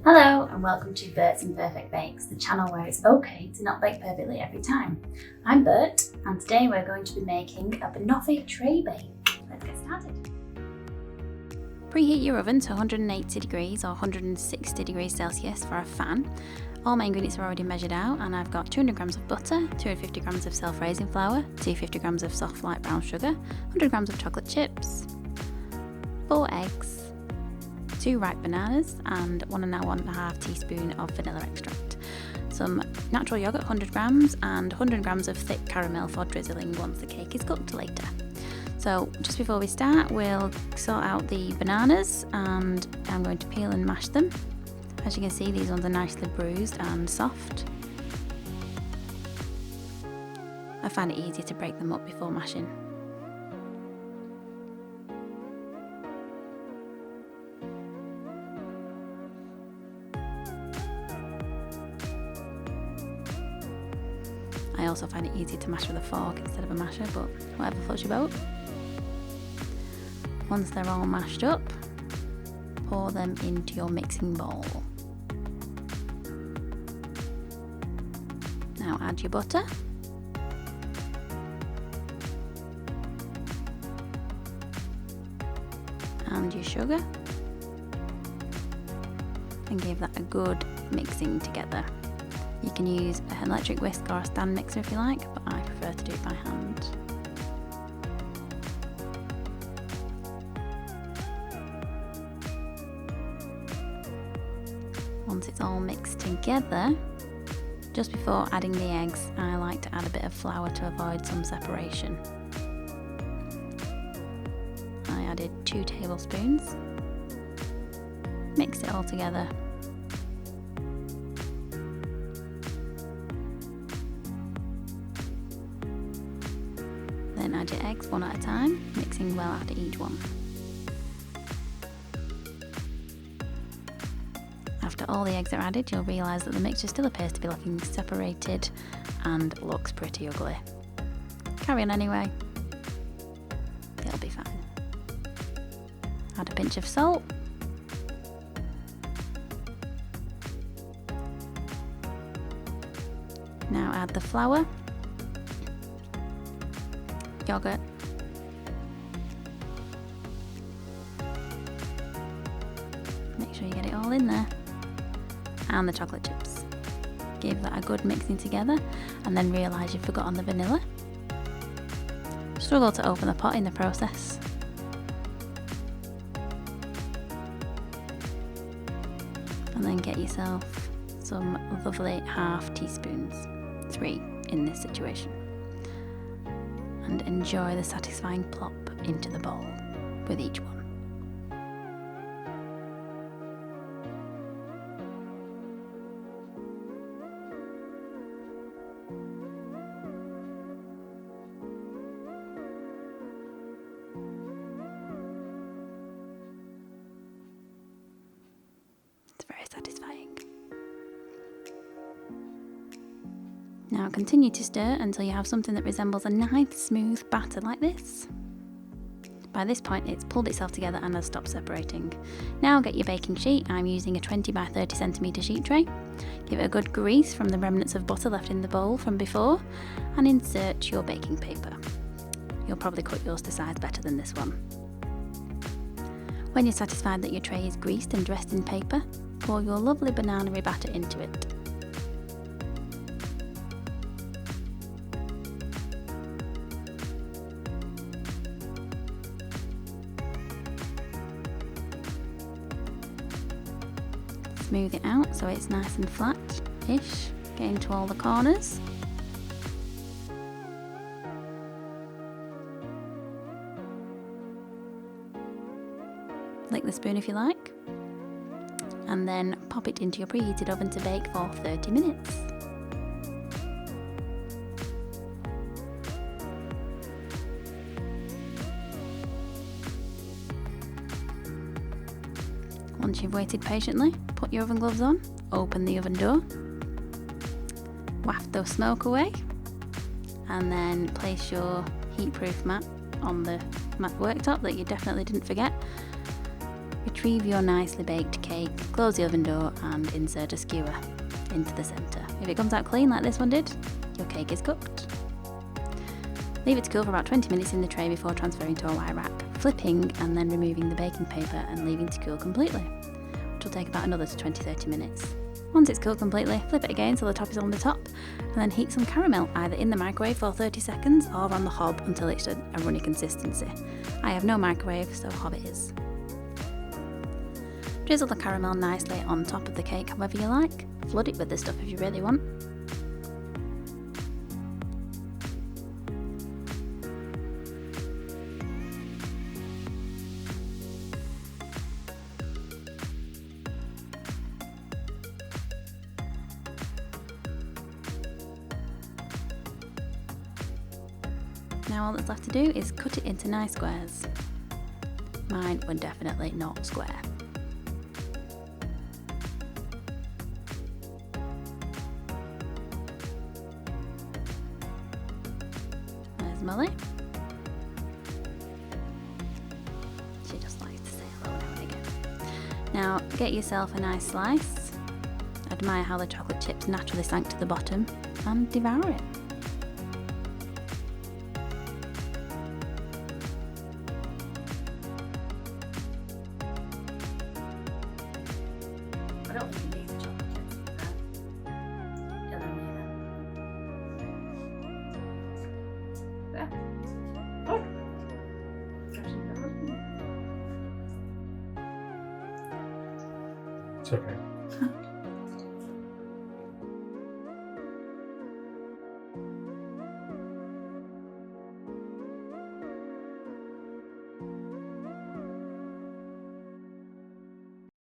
Hello and welcome to Bert's Imperfect Bakes, the channel where it's okay to not bake perfectly every time. I'm Bert and today we're going to be making a banoffee tray bake. Let's get started. Preheat your oven to 180 degrees or 160 degrees Celsius for a fan. All my ingredients are already measured out and I've got 200 grams of butter, 250 grams of self-raising flour, 250 grams of soft light brown sugar, 100 grams of chocolate chips, 4 eggs, 2 ripe bananas and 1.5 teaspoon of vanilla extract, some natural yogurt 100 grams and 100 grams of thick caramel for drizzling once the cake is cooked later. So just before we start, we'll sort out the bananas and I'm going to peel and mash them. As you can see, these ones are nicely bruised and soft. I find it easier to break them up before mashing. I also find it easier to mash with a fork instead of a masher, but whatever floats your boat. Once they're all mashed up, pour them into your mixing bowl. Now add your butter. And your sugar. And give that a good mixing together. You can use an electric whisk or a stand mixer if you like, but I prefer to do it by hand. Once it's all mixed together, just before adding the eggs, I like to add a bit of flour to avoid some separation. I added 2 tablespoons, mixed it all together. Then add your eggs one at a time, mixing well after each one. After all the eggs are added, you'll realise that the mixture still appears to be looking separated and looks pretty ugly. Carry on anyway, it'll be fine. Add a pinch of salt. Now add the flour, yogurt, make sure you get it all in there, and the chocolate chips. Give that a good mixing together and then realise you've forgotten the vanilla. Struggle to open the pot in the process. And then get yourself some lovely half teaspoons, 3 in this situation. And enjoy the satisfying plop into the bowl with each one. It's very satisfying. Now continue to stir until you have something that resembles a nice smooth batter like this. By this point it's pulled itself together and has stopped separating. Now get your baking sheet. I'm using a 20 by 30 centimetre sheet tray. Give it a good grease from the remnants of butter left in the bowl from before and insert your baking paper. You'll probably cut yours to size better than this one. When you're satisfied that your tray is greased and dressed in paper, pour your lovely banana batter into it. Smooth it out so it's nice and flat-ish, getting to all the corners. Lick the spoon if you like, and then pop it into your preheated oven to bake for 30 minutes. Once you've waited patiently, put your oven gloves on, open the oven door, waft the smoke away, and then place your heat-proof mat on the worktop that you definitely didn't forget. Retrieve your nicely baked cake, close the oven door and insert a skewer into the centre. If it comes out clean like this one did, your cake is cooked. Leave it to cool for about 20 minutes in the tray before transferring to a wire rack, flipping and then removing the baking paper and leaving to cool completely, which will take about another 20-30 minutes. Once it's cooled completely, flip it again so the top is on the top, and then heat some caramel either in the microwave for 30 seconds or on the hob until it's a runny consistency. I have no microwave, so hob it is. Drizzle the caramel nicely on top of the cake however you like. Flood it with the stuff if you really want. Now all that's left to do is cut it into nice squares. Mine were definitely not square. There's Molly. She just likes to say hello now and again. Now get yourself a nice slice. Admire how the chocolate chips naturally sank to the bottom and devour it. I don't think these are chocolate chips. Yeah, they're neither. Yeah. Oh. It's okay.